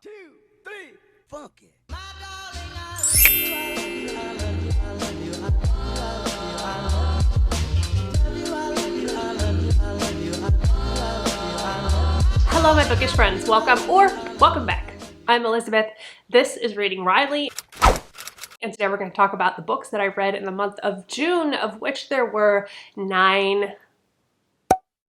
2, 3, funky. Hello my bookish friends, welcome back. I'm Elizabeth, this is Reading Riley, and today we're going to talk about the books that I read in the month of June, of which there were 9.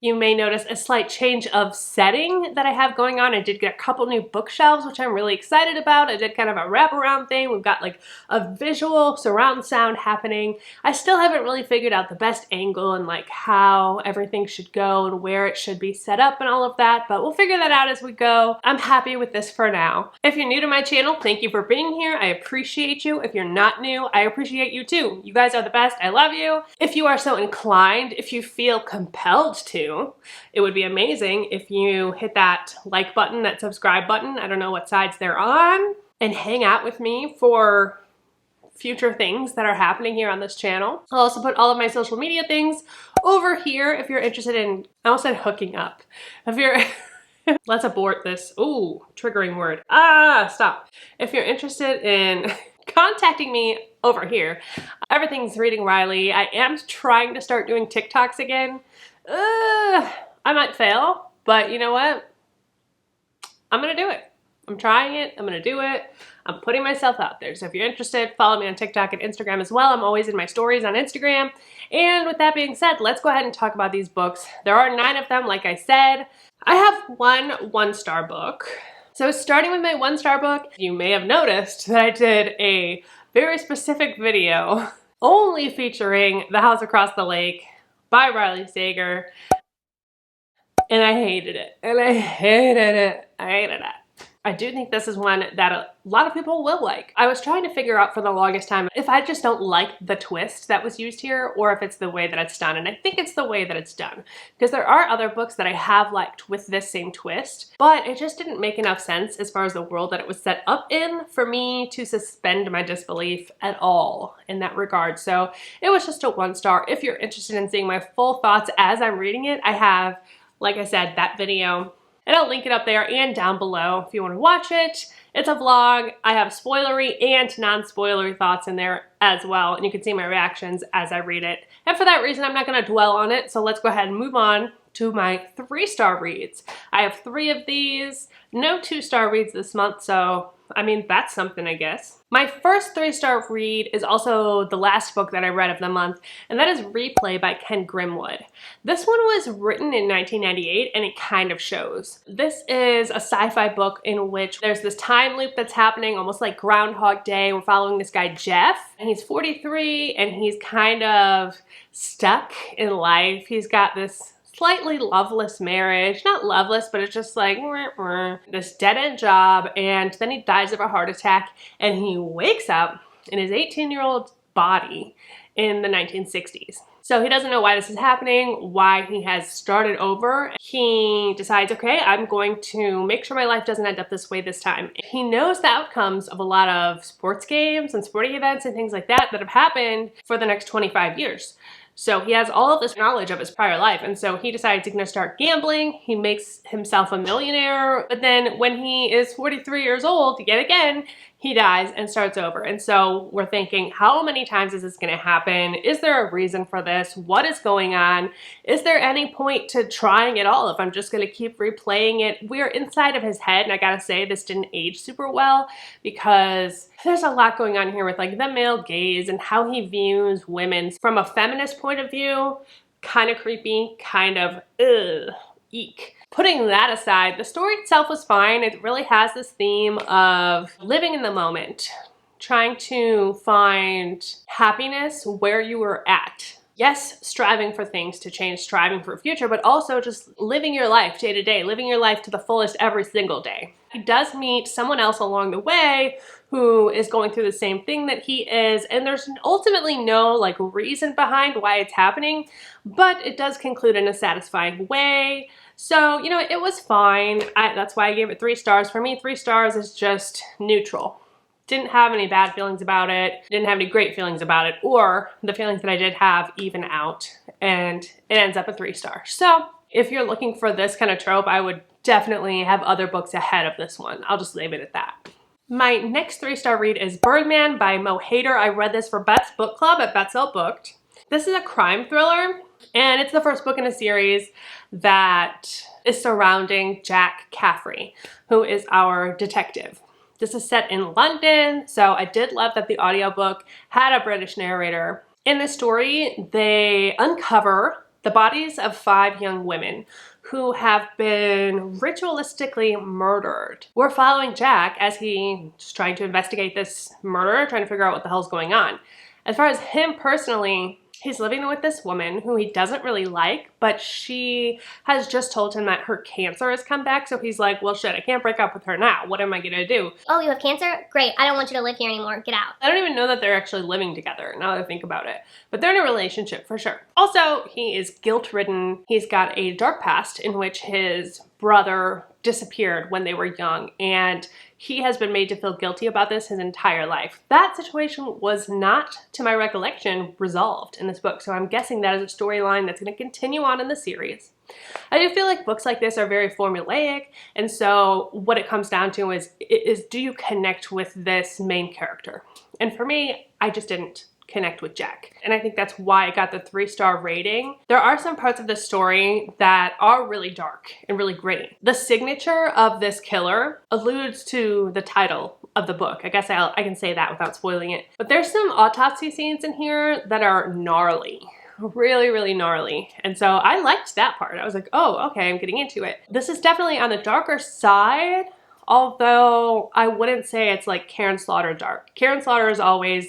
You may notice a slight change of setting that I have going on. I did get a couple new bookshelves, which I'm really excited about. I did kind of a wraparound thing. We've got like a visual surround sound happening. I still haven't really figured out the best angle and like how everything should go and where it should be set up and all of that, but we'll figure that out as we go. I'm happy with this for now. If you're new to my channel, thank you for being here. I appreciate you. If you're not new, I appreciate you too. You guys are the best. I love you. If you are so inclined, if you feel compelled to, it would be amazing if you hit that like button, that subscribe button, I don't know what sides they're on, and hang out with me for future things that are happening here on this channel. I'll also put all of my social media things over here if you're interested in, I almost said hooking up. If you're, let's abort this. Ooh, triggering word. Stop. If you're interested in contacting me over here, everything's Reading Riley. I am trying to start doing TikToks again. I might fail, but you know what? I'm gonna do it. I'm trying it. I'm gonna do it. I'm putting myself out there. So if you're interested, follow me on TikTok and Instagram as well. I'm always in my stories on Instagram. And with that being said, let's go ahead and talk about these books. There are 9 of them, like I said. I have one 1-star book. So starting with my 1-star book, you may have noticed that I did a very specific video only featuring The House Across the Lake by Riley Sager, and I hated it, I do think this is one that a lot of people will like. I was trying to figure out for the longest time if I just don't like the twist that was used here or if it's the way that it's done, and I think it's the way that it's done, because there are other books that I have liked with this same twist, but it just didn't make enough sense as far as the world that it was set up in for me to suspend my disbelief at all in that regard. So it was just a 1-star. If you're interested in seeing my full thoughts as I'm reading it, I have, like I said, that video, and I'll link it up there and down below if you want to watch it. It's a vlog. I have spoilery and non-spoilery thoughts in there as well, and you can see my reactions as I read it. And for that reason, I'm not going to dwell on it, so let's go ahead and move on to my 3-star reads. I have 3 of these, no 2-star reads this month, so I mean, that's something, I guess. My first 3-star read is also the last book that I read of the month, and that is Replay by Ken Grimwood. This one was written in 1998, and it kind of shows. This is a sci-fi book in which there's this time loop that's happening, almost like Groundhog Day. We're following this guy, Jeff, and he's 43, and he's kind of stuck in life. He's got this slightly loveless marriage, not loveless, but it's just like this dead-end job, and then he dies of a heart attack, and he wakes up in his 18-year-old body in the 1960s. So he doesn't know why this is happening, why he has started over. He decides, okay, I'm going to make sure my life doesn't end up this way this time. He knows the outcomes of a lot of sports games and sporting events and things like that that have happened for the next 25 years. So he has all of this knowledge of his prior life, and so he decides he's gonna start gambling. He makes himself a millionaire, but then when he is 43 years old, yet again, he dies and starts over. And so we're thinking, how many times is this gonna happen? Is there a reason for this? What is going on? Is there any point to trying it all if I'm just gonna keep replaying it? We're inside of his head, and I gotta say, this didn't age super well because there's a lot going on here with like the male gaze and how he views women from a feminist point of view. Kind of creepy, kind of eek. Putting that aside, the story itself was fine. It really has this theme of living in the moment, trying to find happiness where you were at. Yes, striving for things to change, striving for a future, but also just living your life day to day, living your life to the fullest every single day. He does meet someone else along the way who is going through the same thing that he is, and there's ultimately no like reason behind why it's happening, but it does conclude in a satisfying way. So, you know, it was fine. That's why I gave it 3 stars. For me, 3 stars is just neutral. Didn't have any bad feelings about it, didn't have any great feelings about it, or the feelings that I did have even out, and it ends up a 3 star. So if you're looking for this kind of trope, I would definitely have other books ahead of this one. I'll just leave it at that. My next 3-star read is Birdman by Mo Hayder. I read this for Beth's book club at Bethzel Booked. This is a crime thriller, and it's the first book in a series that is surrounding Jack Caffrey, who is our detective. This is set in London, so I did love that the audiobook had a British narrator. In the story, they uncover the bodies of 5 young women who have been ritualistically murdered. We're following Jack as he's trying to investigate this murder, trying to figure out what the hell's going on. As far as him personally, he's living with this woman who he doesn't really like, but she has just told him that her cancer has come back, so he's like, well shit, I can't break up with her now. What am I gonna do? Oh, you have cancer? Great, I don't want you to live here anymore. Get out. I don't even know that they're actually living together, now that I think about it. But they're in a relationship, for sure. Also, he is guilt-ridden. He's got a dark past in which his brother disappeared when they were young, and he has been made to feel guilty about this his entire life. That situation was not, to my recollection, resolved in this book, so I'm guessing that is a storyline that's going to continue on in the series. I do feel like books like this are very formulaic, and so what it comes down to is do you connect with this main character? And for me, I just didn't connect with Jack. And I think that's why I got the 3-star rating. There are some parts of the story that are really dark and really gritty. The signature of this killer alludes to the title of the book. I guess I can say that without spoiling it. But there's some autopsy scenes in here that are gnarly. Really, really gnarly. And so I liked that part. I was like, oh, okay, I'm getting into it. This is definitely on the darker side, although I wouldn't say it's like Karen Slaughter dark. Karen Slaughter is always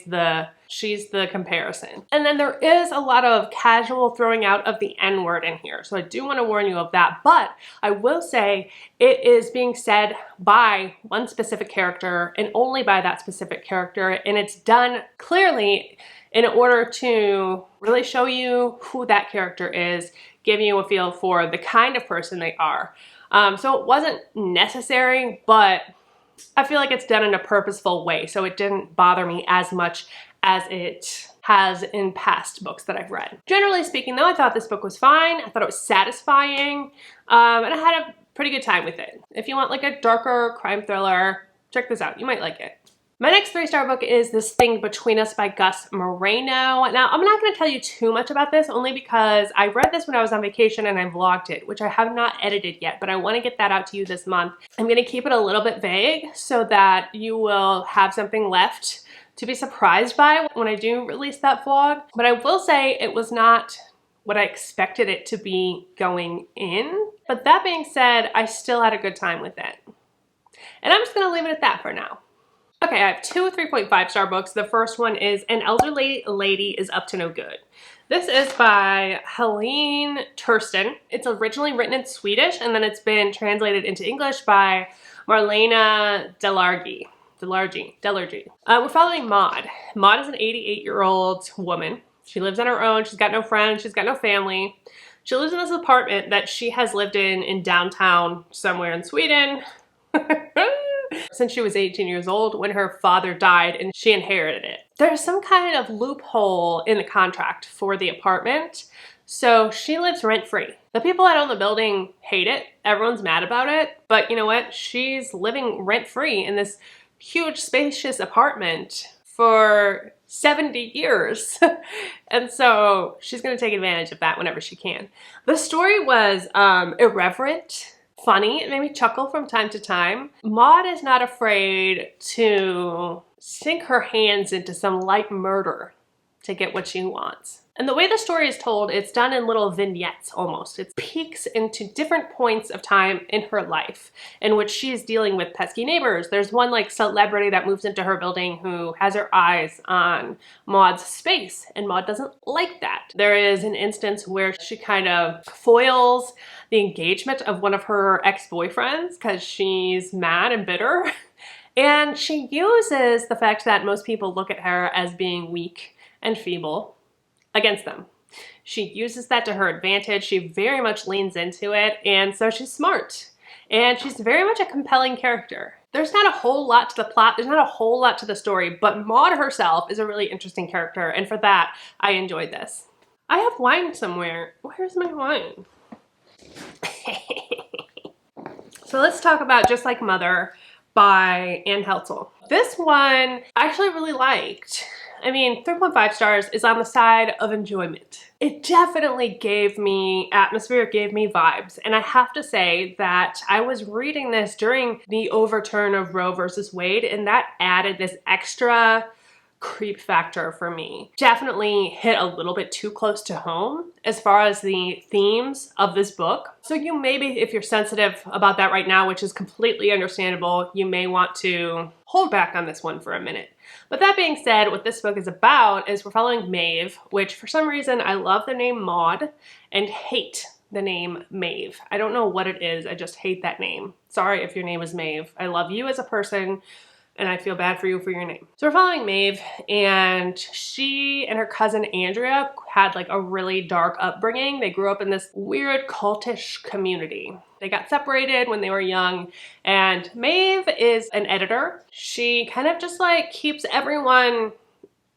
she's the comparison. And then there is a lot of casual throwing out of the N-word in here. So I do want to warn you of that. But I will say it is being said by one specific character and only by that specific character. And it's done clearly in order to really show you who that character is, give you a feel for the kind of person they are. So it wasn't necessary, but I feel like it's done in a purposeful way. So it didn't bother me as much as it has in past books that I've read. Generally speaking though, I thought this book was fine. I thought it was satisfying, and I had a pretty good time with it. If you want like a darker crime thriller, check this out. You might like it. My next 3-star book is This Thing Between Us by Gus Moreno. Now, I'm not going to tell you too much about this, only because I read this when I was on vacation and I vlogged it, which I have not edited yet, but I want to get that out to you this month. I'm going to keep it a little bit vague so that you will have something left to be surprised by when I do release that vlog. But I will say it was not what I expected it to be going in. But that being said, I still had a good time with it. And I'm just going to leave it at that for now. Okay, I have 2 3.5-star books. The first one is An Elderly Lady is Up to No Good. This is by Helene Tursten. It's originally written in Swedish and then it's been translated into English by Marlena Delargy. We're following Maud. Maud is an 88-year-old woman. She lives on her own. She's got no friends. She's got no family. She lives in this apartment that she has lived in downtown somewhere in Sweden since she was 18 years old when her father died and she inherited it. There's some kind of loophole in the contract for the apartment, so she lives rent-free. The people that own the building hate it. Everyone's mad about it, but you know what? She's living rent-free in this huge spacious apartment for 70 years. And so she's going to take advantage of that whenever she can. The story was irreverent, funny. It made me chuckle from time to time. Maud is not afraid to sink her hands into some light murder to get what she wants. And the way the story is told, it's done in little vignettes almost. It peeks into different points of time in her life in which she is dealing with pesky neighbors. There's one like celebrity that moves into her building who has her eyes on Maud's space, and Maud doesn't like that. There is an instance where she kind of foils the engagement of one of her ex-boyfriends because she's mad and bitter. And she uses the fact that most people look at her as being weak and feeble against them. She uses that to her advantage. She very much leans into it, and so she's smart. And she's very much a compelling character. There's not a whole lot to the plot, there's not a whole lot to the story, but Maud herself is a really interesting character, and for that, I enjoyed this. I have wine somewhere. Where's my wine? So let's talk about Just Like Mother by Helzel. This one I actually really liked. I mean, 3.5 stars is on the side of enjoyment. It definitely gave me atmosphere, it gave me vibes. And I have to say that I was reading this during the overturn of Roe versus Wade, and that added this extra creep factor for me. Definitely hit a little bit too close to home as far as the themes of this book. So you maybe, if you're sensitive about that right now, which is completely understandable, you may want to hold back on this one for a minute. But that being said, what this book is about is we're following Maeve, which for some reason I love the name Maud and hate the name Maeve. I don't know what it is, I just hate that name. Sorry if your name is Maeve. I love you as a person, and I feel bad for you for your name. So we're following Maeve, and she and her cousin Andrea had like a really dark upbringing. They grew up in this weird cultish community. They got separated when they were young, and Maeve is an editor. She kind of just like keeps everyone,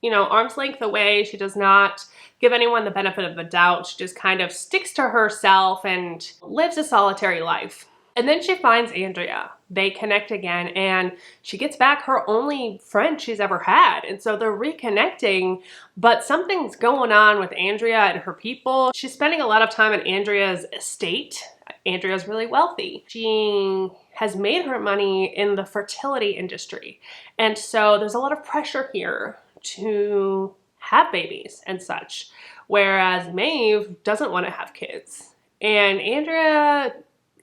you know, arm's length away. She does not give anyone the benefit of the doubt. She just kind of sticks to herself and lives a solitary life. And then she finds Andrea. They connect again, and she gets back her only friend she's ever had. And so they're reconnecting, but something's going on with Andrea and her people. She's spending a lot of time at Andrea's estate. Andrea's really wealthy. She has made her money in the fertility industry. And so there's a lot of pressure here to have babies and such, whereas Maeve doesn't want to have kids. And Andrea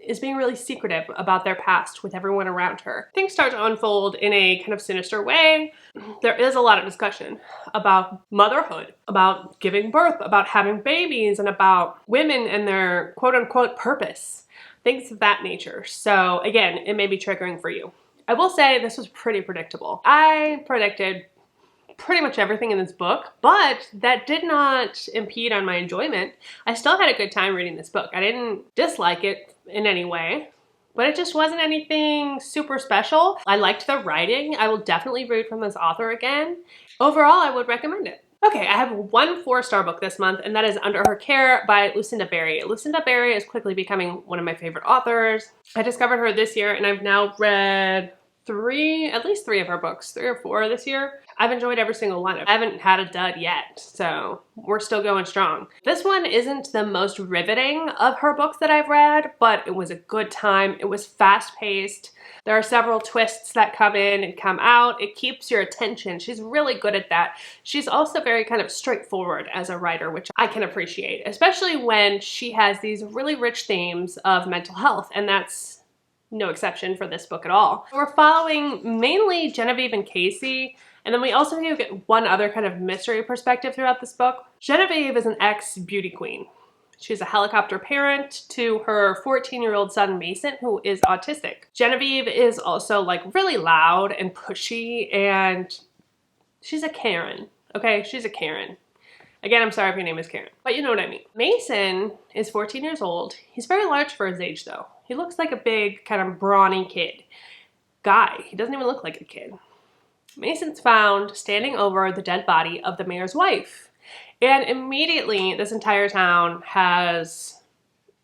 is being really secretive about their past with everyone around her. Things start to unfold in a kind of sinister way. There is a lot of discussion about motherhood, about giving birth, about having babies, and about women and their quote-unquote purpose, things of that nature. So again, it may be triggering for you. I will say this was pretty predictable. I predicted pretty much everything in this book, but that did not impede on my enjoyment. I still had a good time reading this book. I didn't dislike it in any way, but it just wasn't anything super special. I liked the writing. I will definitely read from this author again. Overall, I would recommend it. Okay, I have one 4-star book this month, and that is Under Her Care by Lucinda Berry. Lucinda Berry is quickly becoming one of my favorite authors. I discovered her this year, and I've now read at least three of her books, 3 or 4 this year. I've enjoyed every single one. I haven't had a dud yet, so we're still going strong. This one isn't the most riveting of her books that I've read, but it was a good time. It was fast-paced. There are several twists that come in and come out. It keeps your attention. She's really good at that. She's also very kind of straightforward as a writer, which I can appreciate, especially when she has these really rich themes of mental health, and that's no exception for this book at all. We're following mainly Genevieve and Casey, and then we also get one other kind of mystery perspective throughout this book. Genevieve is an ex-beauty queen. She's a helicopter parent to her 14-year-old son Mason, who is autistic. Genevieve is also like really loud and pushy, and she's a Karen, okay? She's a Karen. Again, I'm sorry if your name is Karen, but you know what I mean. Mason is 14 years old. He's very large for his age though. He looks like a big kind of brawny kid. Guy, he doesn't even look like a kid. Mason's found standing over the dead body of the mayor's wife. And immediately this entire town has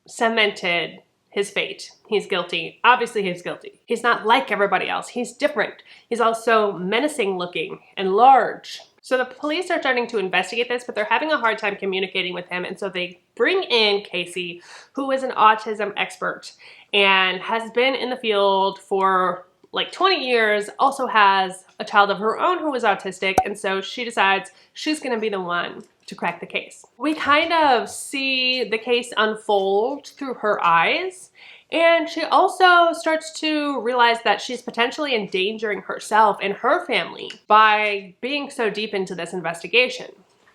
cemented his fate. He's guilty. Obviously he's guilty. He's not like everybody else. He's different. He's also menacing looking and large. So the police are starting to investigate this, but they're having a hard time communicating with him. And so they bring in Casey, who is an autism expert and has been in the field for like 20 years, also has a child of her own who is autistic. And so she decides she's going to be the one to crack the case. We kind of see the case unfold through her eyes. And she also starts to realize that she's potentially endangering herself and her family by being so deep into this investigation.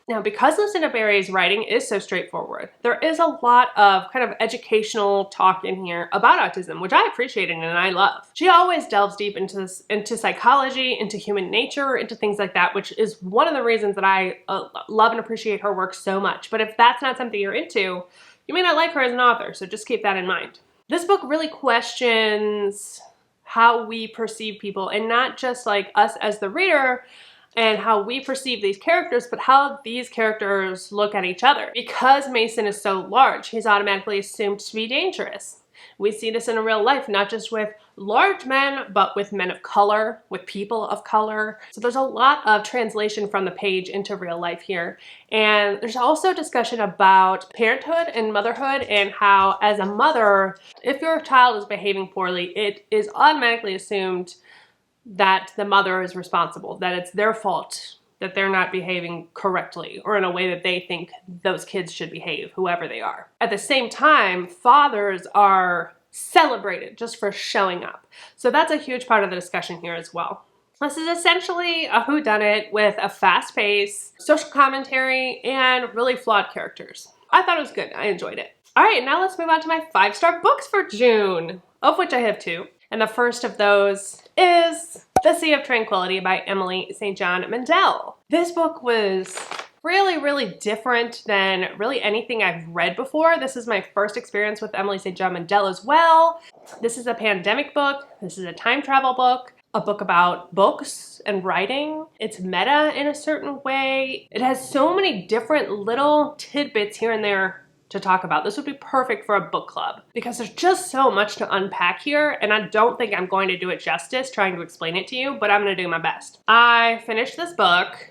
Now, because Lucinda Berry's writing is so straightforward, there is a lot of kind of educational talk in here about autism, which I appreciate and I love. She always delves deep into psychology, into human nature, into things like that, which is one of the reasons that I love and appreciate her work so much. But if that's not something you're into, you may not like her as an author, so just keep that in mind. This book really questions how we perceive people, and not just like us as the reader and how we perceive these characters, but how these characters look at each other. Because Mason is so large, he's automatically assumed to be dangerous. We see this in real life, not just with large men, but with men of color, with people of color. So there's a lot of translation from the page into real life here. And there's also discussion about parenthood and motherhood, and how as a mother, if your child is behaving poorly, it is automatically assumed that the mother is responsible, that it's their fault that they're not behaving correctly or in a way that they think those kids should behave, whoever they are. At the same time, fathers are celebrated just for showing up. So that's a huge part of the discussion here as well. This is essentially a whodunit with a fast pace, social commentary, and really flawed characters. I thought it was good. I enjoyed it. All right, now let's move on to my 5-star books for June, of which I have 2. And the first of those is The Sea of Tranquility by Emily St. John Mandel. This book was really different than really anything I've read before. This is my first experience with Emily St. John Mandel as well. This is a pandemic book. This is a time travel book, a book about books and writing. It's meta in a certain way. It has so many different little tidbits here and there to talk about. This would be perfect for a book club because there's just so much to unpack here, and I don't think I'm going to do it justice trying to explain it to you, but I'm going to do my best. I finished this book,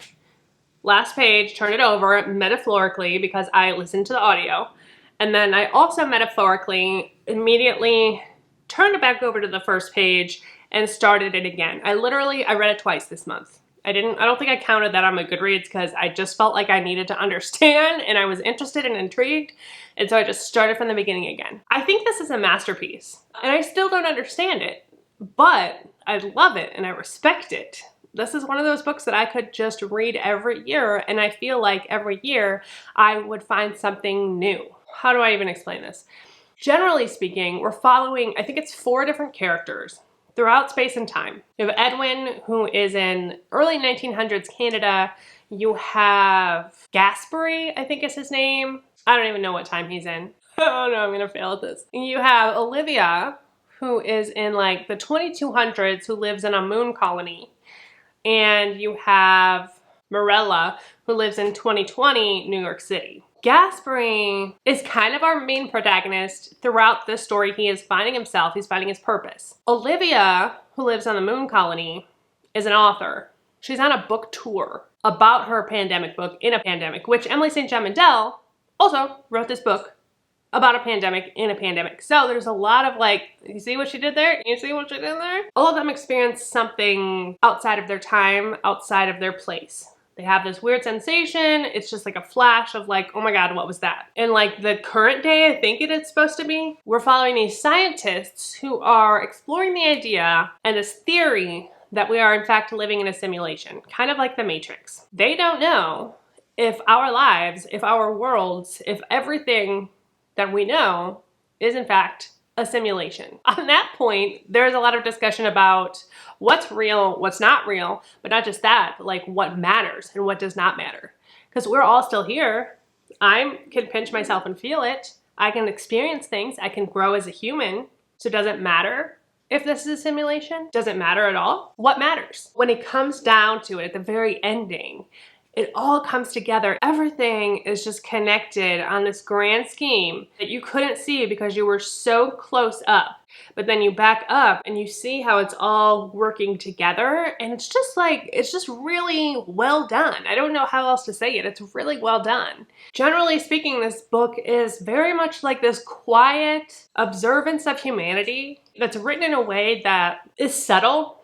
last page, turned it over metaphorically because I listened to the audio, and then I also metaphorically immediately turned it back over to the first page and started it again. I read it twice this month. I don't think I counted that on my Goodreads because I just felt like I needed to understand and I was interested and intrigued. And so I just started from the beginning again. I think this is a masterpiece and I still don't understand it, but I love it and I respect it. This is one of those books that I could just read every year, and I feel like every year I would find something new. How do I even explain this? Generally speaking, we're following, I think it's 4 different characters throughout space and time. You have Edwin, who is in early 1900s Canada. You have Gaspary, I think is his name. I don't even know what time he's in. Oh no, I'm gonna fail at this. You have Olivia, who is in like the 2200s, who lives in a moon colony. And you have Morella, who lives in 2020 New York City. Gaspary is kind of our main protagonist throughout this story. He is finding himself, he's finding his purpose. Olivia, who lives on the moon colony, is an author. She's on a book tour about her pandemic book in a pandemic, which Emily St. John Mandel also wrote this book about a pandemic in a pandemic. So there's a lot of like, you see what she did there? You see what she did there? All of them experience something outside of their time, outside of their place. They have this weird sensation. It's just like a flash of like, oh my God, what was that? And like the current day, I think it is supposed to be, we're following these scientists who are exploring the idea and this theory that we are in fact living in a simulation, kind of like the Matrix. They don't know if our lives, if our worlds, if everything that we know is in fact a simulation. On that point, there's a lot of discussion about what's real, what's not real, but not just that, but like what matters and what does not matter. Because we're all still here. I can pinch myself and feel it. I can experience things. I can grow as a human. So does it matter if this is a simulation? Does it matter at all? What matters? When it comes down to it, at the very ending, it all comes together. Everything is just connected on this grand scheme that you couldn't see because you were so close up. But then you back up and you see how it's all working together, and it's just like, it's just really well done. I don't know how else to say it. It's really well done. Generally speaking, this book is very much like this quiet observance of humanity that's written in a way that is subtle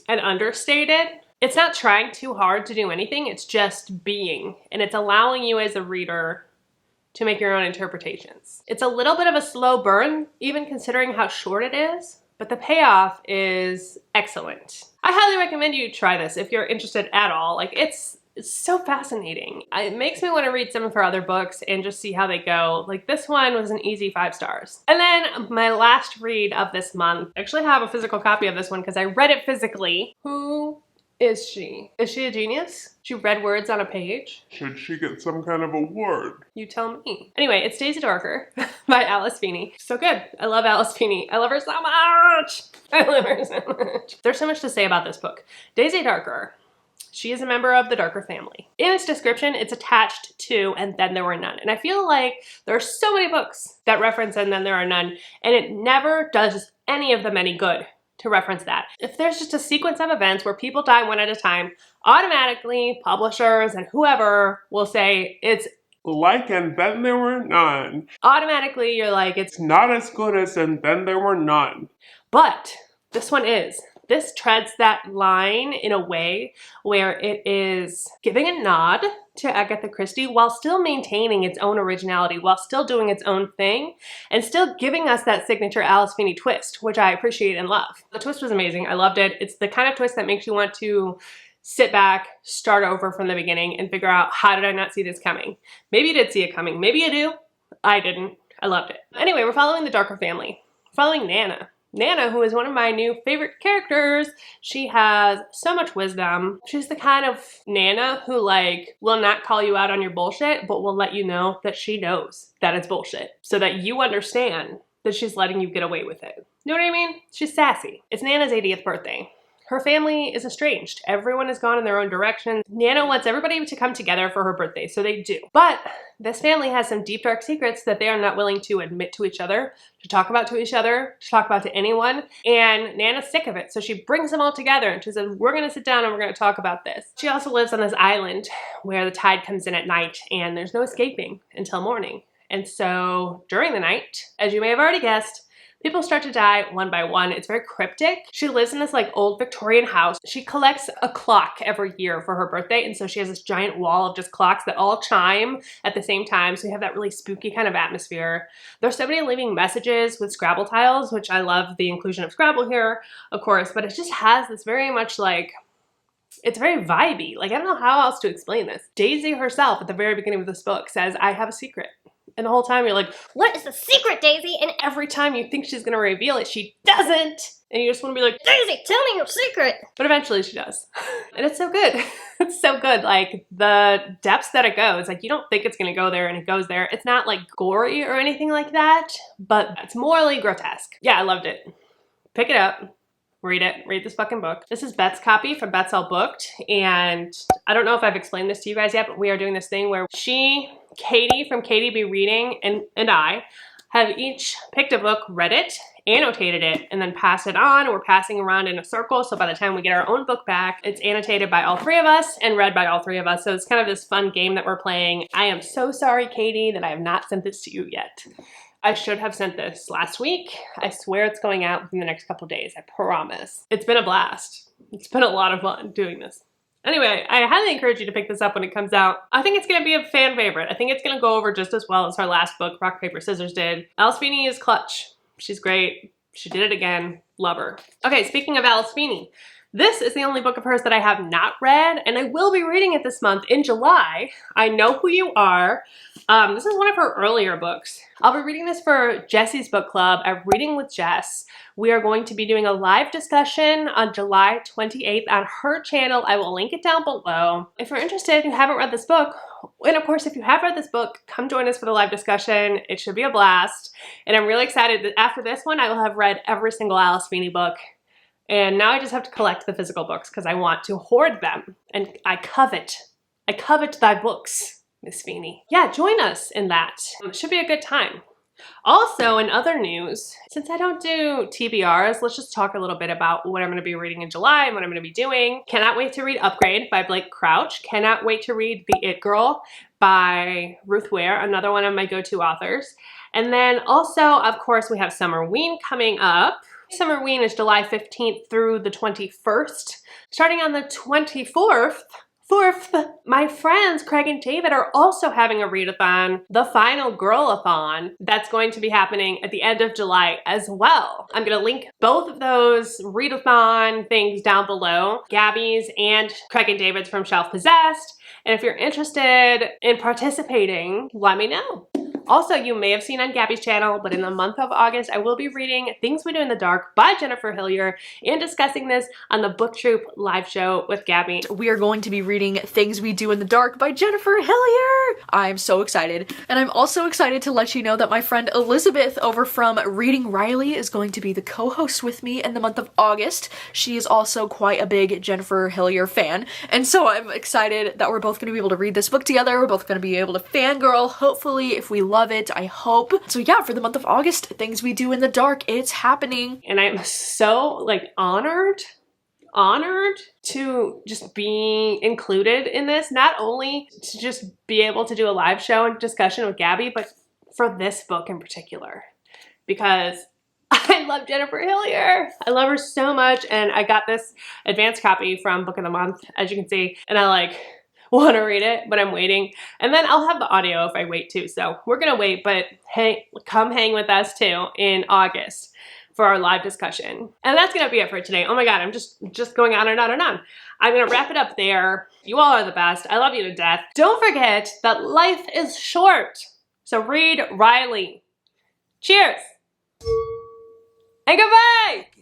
and understated. It's not trying too hard to do anything, it's just being, and it's allowing you as a reader to make your own interpretations. It's a little bit of a slow burn, even considering how short it is, but the payoff is excellent. I highly recommend you try this if you're interested at all. Like, it's so fascinating. It makes me want to read some of her other books and just see how they go. Like, this one was an easy 5 stars. And then my last read of this month, I actually have a physical copy of this one because I read it physically. Who is she? Is she a genius? She read words on a page. Should she get some kind of award? You tell me. Anyway, it's Days of Darker by Alice Feeney. So good. I love Alice Feeney. I love her so much. I love her so much. There's so much to say about this book. Days of Darker She is a member of the darker family. In its description, it's attached to "and then there were none." And I feel like there are so many books that reference "and then there are none," and it never does any of them any good to reference that. If there's just a sequence of events where people die one at a time, automatically publishers and whoever will say it's like "and then there were none." automatically you're like, it's Not as good as "and then there were none." But this one is. This treads that line in a way where it is giving a nod to Agatha Christie while still maintaining its own originality, while still doing its own thing, and still giving us that signature Alice Feeney twist, which I appreciate and love. The twist was amazing. I loved it. It's the kind of twist that makes you want to sit back, start over from the beginning, and figure out, how did I not see this coming? Maybe you did see it coming. Maybe you do. I didn't. I loved it. Anyway, we're following the darker family. We're following Nana. Nana, who is one of my new favorite characters. She has so much wisdom. She's the kind of Nana who like will not call you out on your bullshit, but will let you know that she knows that it's bullshit so that you understand that she's letting you get away with it. You know what I mean? She's sassy. It's Nana's 80th birthday. Her family is estranged. Everyone has gone in their own direction. Nana wants everybody to come together for her birthday, so they do. But this family has some deep, dark secrets that they are not willing to admit to each other, to talk about to each other, to talk about to anyone. And Nana's sick of it, so she brings them all together and she says, we're gonna sit down and we're gonna talk about this. She also lives on this island where the tide comes in at night and there's no escaping until morning. And so during the night, as you may have already guessed, people start to die one by one. It's very cryptic. She lives in this like old Victorian house. She collects a clock every year for her birthday, and so she has this giant wall of just clocks that all chime at the same time, so you have that really spooky kind of atmosphere. There's somebody leaving messages with Scrabble tiles, which I love the inclusion of Scrabble here, of course, but it just has this very much like, it's very vibey. Like, I don't know how else to explain this. Daisy herself at the very beginning of this book says, I have a secret. And the whole time you're like, What is the secret, Daisy? And every time you think she's gonna reveal it, she doesn't. And you just wanna be like, Daisy, tell me your secret. but eventually she does. And it's so good. It's so good. Like the depths that it goes, like you don't think it's gonna go there and it goes there. It's not like gory or anything like that, but it's morally grotesque. Yeah, I loved it. Pick it up. Read it. Read this fucking book. This is Beth's copy from Beth's All Booked. And I don't know if I've explained this to you guys yet, but we are doing this thing where Katie from Katie Be Reading and I have each picked a book, read it, annotated it, and then passed it on. We're passing around in a circle. So by the time we get our own book back, it's annotated by all three of us and read by all three of us. So it's kind of this fun game that we're playing. I am so sorry, Katie, that I have not sent this to you yet. I should have sent this last week. I swear it's going out within the next couple days. I promise. It's been a blast. It's been a lot of fun doing this. Anyway, I highly encourage you to pick this up when it comes out. I think it's gonna be a fan favorite. I think it's gonna go over just as well as our last book, Rock, Paper, Scissors did. Alice Feeney is clutch. She's great. She did it again. Love her. Okay, speaking of Alice Feeney, this is the only book of hers that I have not read, and I will be reading it this month in July. I Know Who You Are. This is one of her earlier books. I'll be reading this for Jessie's book club at Reading with Jess. We are going to be doing a live discussion on July 28th on her channel. I will link it down below. If you're interested and you haven't read this book, and of course, if you have read this book, come join us for the live discussion. It should be a blast. And I'm really excited that after this one, I will have read every single Alice Feeney book. And now I just have to collect the physical books because I want to hoard them. And I covet thy books, Miss Feeney. Yeah, join us in that. It should be a good time. Also, in other news, since I don't do TBRs, let's just talk a little bit about what I'm going to be reading in July and what I'm going to be doing. Cannot wait to read Upgrade by Blake Crouch. Cannot wait to read The It Girl by Ruth Ware, another one of my go-to authors. And then also, of course, we have SUMMERWEEN coming up. SUMMERWEEN is July 15th through the 21st. Starting on the 24th, my friends Craig and David are also having a readathon, the final GIRL-A-THON, that's going to be happening at the end of July as well. I'm going to link both of those readathon things down below, Gabby's and Craig and David's from Shelf Possessed. And if you're interested in participating, let me know. Also, you may have seen on Gabby's channel, but in the month of August, I will be reading Things We Do in the Dark by Jennifer Hillier and discussing this on the Book Troop live show with Gabby. We are going to be reading Things We Do in the Dark by Jennifer Hillier. I'm so excited. And I'm also excited to let you know that my friend Elizabeth over from Reading Riley is going to be the co-host with me in the month of August. She is also quite a big Jennifer Hillier fan. And so I'm excited that we're both going to be able to read this book together. We're both going to be able to fangirl, hopefully, if we love it, I hope. So yeah, for the month of August, Things We Do in the Dark, it's happening. And I'm so like honored to just be included in this, not only to just be able to do a live show and discussion with Gabby, but for this book in particular, because I love Jennifer Hillier. I love her so much, and I got this advanced copy from Book of the Month, as you can see, and I like want to read it, but I'm waiting. And then I'll have the audio if I wait too, so we're gonna wait, but hey, come hang with us too in August for our live discussion. And that's gonna be it for today. Oh my god, I'm just going on and on and on. I'm gonna wrap it up there. You all are the best. I love you to death. Don't forget that life is short, so read Riley. Cheers! And goodbye!